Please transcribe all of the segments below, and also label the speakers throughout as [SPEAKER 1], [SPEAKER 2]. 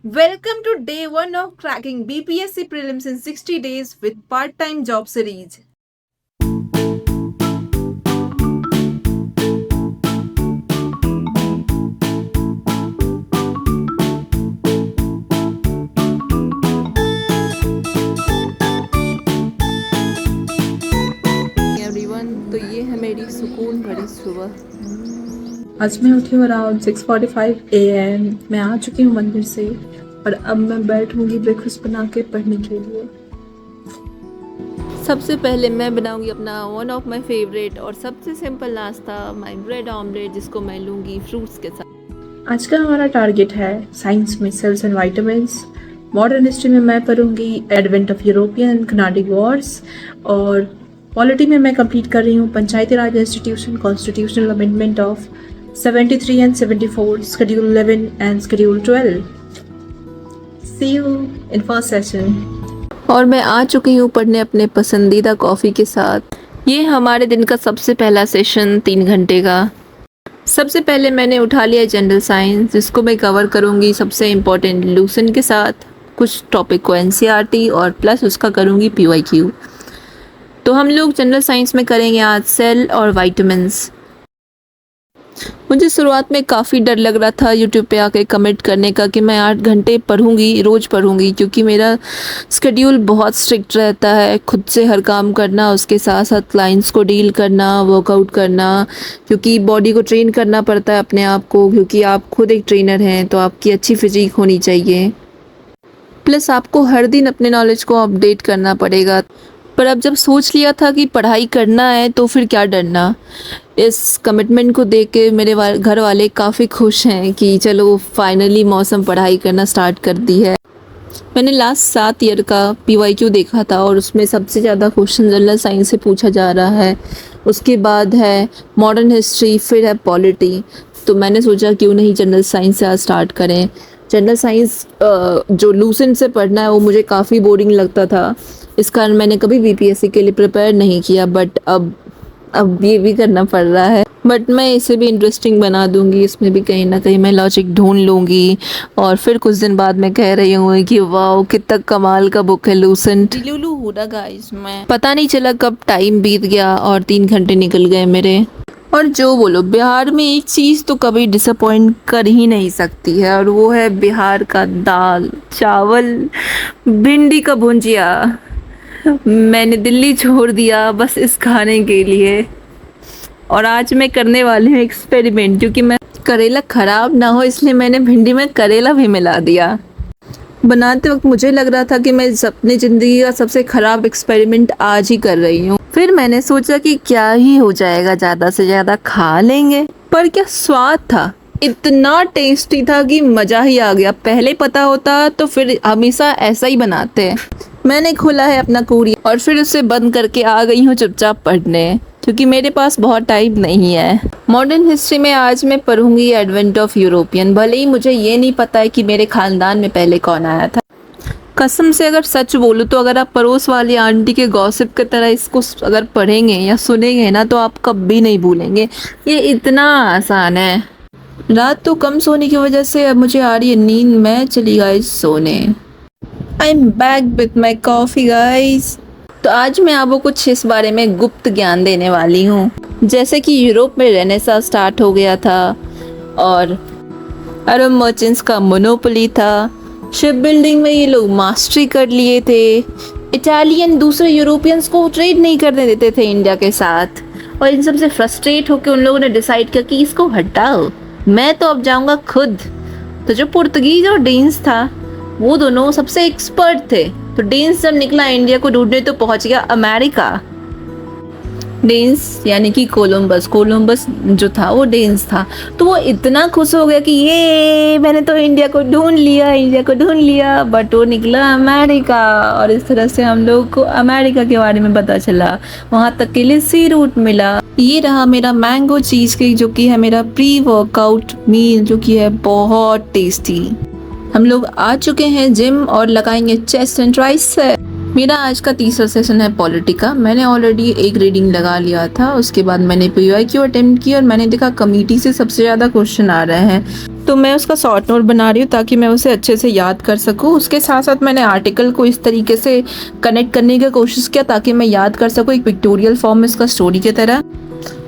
[SPEAKER 1] Welcome to day 1 of cracking BPSC prelims in 60 days with part-time job series.
[SPEAKER 2] Everyone, तो ये है मेरी सुकून भरी सुबह।
[SPEAKER 1] आज मैं उठी हूँ अराउंड 6:45 AM। मैं आ चुकी हूँ मंदिर से और अब मैं बैठूंगी ब्रेकफास्ट बना के पढ़ने के लिए।
[SPEAKER 2] सबसे पहले मैं बनाऊंगी अपना वन ऑफ माय फेवरेट और सबसे सिंपल नाश्ता, माय ब्रेड ऑमलेट, जिसको मैं लूँगी फ्रूट्स के साथ।
[SPEAKER 1] आज का हमारा टारगेट है साइंस में cells and vitamins, modern history में मैं पढ़ूंगी advent of European and Carnatic wars, और पॉलिटी में मैं कंप्लीट कर रही हूँ Panchayati Raj institution, constitutional amendment of 73 and 74, Schedule 11 and Schedule 12. See you in first session.
[SPEAKER 2] और मैं आ चुकी हूँ पढ़ने अपने पसंदीदा कॉफ़ी के साथ। ये हमारे दिन का सबसे पहला सेशन 3 घंटे का। सबसे पहले मैंने उठा लिया जनरल साइंस, जिसको मैं कवर करूँगी सबसे इम्पोर्टेंट लूसेंट के साथ, कुछ टॉपिक को NCERT और प्लस उसका करूँगी PYQ। तो हम लोग जनरल साइंस में करेंगे आज सेल और वाइटामिन्स। मुझे शुरुआत में काफ़ी डर लग रहा था यूट्यूब पे आके कमेंट करने का कि मैं 8 घंटे पढ़ूंगी, रोज़ पढ़ूंगी, क्योंकि मेरा स्केड्यूल बहुत स्ट्रिक्ट रहता है। खुद से हर काम करना, उसके साथ साथ क्लाइंट्स को डील करना, वर्कआउट करना, क्योंकि बॉडी को ट्रेन करना पड़ता है अपने आप को, क्योंकि आप खुद एक ट्रेनर हैं तो आपकी अच्छी फिजिक होनी चाहिए। प्लस आपको हर दिन अपने नॉलेज को अपडेट करना पड़ेगा। पर अब जब सोच लिया था कि पढ़ाई करना है तो फिर क्या डरना। इस कमिटमेंट को देख के मेरे घर वाले काफ़ी खुश हैं कि चलो फाइनली मौसम पढ़ाई करना स्टार्ट कर दी है। मैंने लास्ट 7 ईयर का PYQ देखा था और उसमें सबसे ज़्यादा क्वेश्चन जनरल साइंस से पूछा जा रहा है। उसके बाद है मॉडर्न हिस्ट्री, फिर है पॉलिटी। तो मैंने सोचा क्यों नहीं जनरल साइंस से आज स्टार्ट करें। जनरल साइंस जो लूसेंट से पढ़ना है वो मुझे काफ़ी बोरिंग लगता था, इस कारण मैंने कभी BPSC के लिए प्रिपेयर नहीं किया। बट अब ये भी करना पड़ रहा है। बट मैं इसे भी इंटरेस्टिंग बना दूंगी, इसमें भी कहीं ना कहीं मैं लॉजिक ढूंढ लूँगी। और फिर कुछ दिन बाद मैं कह रही हूँ कि वाह कितना कमाल का बुक है लूसेंट। लूलू हो रहा गाइस, मैं पता नहीं चला कब टाइम बीत गया और 3 घंटे निकल गए मेरे। और जो बोलो, बिहार में एक चीज़ तो कभी डिसअपॉइंट कर ही नहीं सकती है, और वो है बिहार का दाल चावल भिंडी का भुंजिया। मैंने दिल्ली छोड़ दिया बस इस खाने के लिए। और आज मैं करने वाली हूँ एक्सपेरिमेंट, क्योंकि मैं करेला ख़राब ना हो इसलिए मैंने भिंडी में करेला भी मिला दिया। बनाते वक्त मुझे लग रहा था कि मैं अपनी ज़िंदगी का सबसे ख़राब एक्सपेरिमेंट आज ही कर रही हूँ। फिर मैंने सोचा कि क्या ही हो जाएगा, ज़्यादा से ज़्यादा खा लेंगे। पर क्या स्वाद था, इतना टेस्टी था कि मज़ा ही आ गया। पहले पता होता तो फिर हमेशा ऐसा ही बनाते हैं। मैंने खोला है अपना कोरियर और फिर उसे बंद करके आ गई हूँ चुपचाप पढ़ने, क्योंकि मेरे पास बहुत टाइम नहीं है। मॉडर्न हिस्ट्री में आज मैं पढ़ूंगी एडवेंट ऑफ यूरोपियन। भले ही मुझे ये नहीं पता है कि मेरे ख़ानदान में पहले कौन आया था। कसम से अगर सच बोलूँ तो अगर आप पड़ोस वाली आंटी के गॉसिप की तरह इसको अगर पढ़ेंगे या सुनेंगे ना तो आप कभी नहीं भूलेंगे। ये इतना आसान है। रात तो कम सोने की वजह से अब मुझे आ रही है नींद, मैं चली गई सोने। I am back with my coffee guys. तो आज मैं आपको कुछ इस बारे में गुप्त ज्ञान देने वाली हूँ। जैसे कि यूरोप में रेनेसां स्टार्ट हो गया था और अरब मर्चेंट्स का मोनोपोली था। शिप बिल्डिंग में ये लोग मास्टरी कर लिए थे। इटालियन दूसरे यूरोपियंस को ट्रेड नहीं करने देते थे इंडिया के साथ, और इन सब से फ्रस्ट्रेट होकर उन लोगों ने डिसाइड किया कि इसको हटाओ, मैं तो अब जाऊँगा खुद। तो जो पुर्तगीज और डेन्स था वो दोनों सबसे एक्सपर्ट थे। तो डेन्स जब निकला इंडिया को ढूंढने तो पहुंच गया अमेरिका। डेन्स यानी कि कोलंबस जो था वो डेन्स था। तो वो इतना खुश हो गया कि ये मैंने तो इंडिया को ढूंढ लिया। बट वो निकला अमेरिका, और इस तरह से हम लोग को अमेरिका के बारे में पता चला। वहाँ तक के लिए सी रूट मिला। ये रहा मेरा मैंगो चीज़ केक, जो कि है मेरा प्री वर्कआउट मील, जो कि है बहुत टेस्टी। हम लोग आ चुके हैं जिम और लगाएंगे चेस्ट एंड ट्राइसेप। मेरा आज का तीसरा सेशन है पॉलिटी का। मैंने ऑलरेडी एक रीडिंग लगा लिया था, उसके बाद मैंने PYQ अटेम्प्ट की और मैंने देखा कमेटी से सबसे ज़्यादा क्वेश्चन आ रहे हैं। तो मैं उसका शॉर्ट नोट बना रही हूँ ताकि मैं उसे अच्छे से याद कर सकूँ। उसके साथ साथ मैंने आर्टिकल को इस तरीके से कनेक्ट करने की कोशिश किया ताकि मैं याद कर सकूँ एक पिक्टोरियल फॉर्म में, इसका स्टोरी की तरह।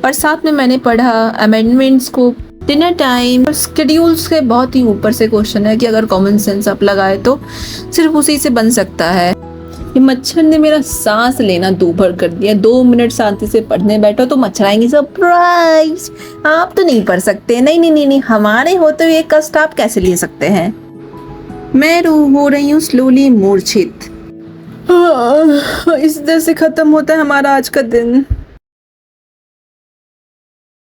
[SPEAKER 2] और साथ में मैंने पढ़ा अमेंडमेंट्स को, डिनर टाइम, शेड्यूल्स के बहुत ही ऊपर से क्वेश्चन है कि अगर कॉमन सेंस आप लगाए तो सिर्फ उसी से बन सकता है। ये मच्छर ने मेरा सांस लेना दूभर कर दिया। 2 मिनट शांति से पढ़ने बैठो तो मच्छर आएंगे, सरप्राइज, आप तो नहीं पढ़ सकते। नहीं नहीं नहीं नहीं, हमारे होते हुए कष्ट आप कैसे ले सकते हैं। मैं हो रही हूँ स्लोली मूर्छित। इस तरह से खत्म होता है हमारा आज का दिन।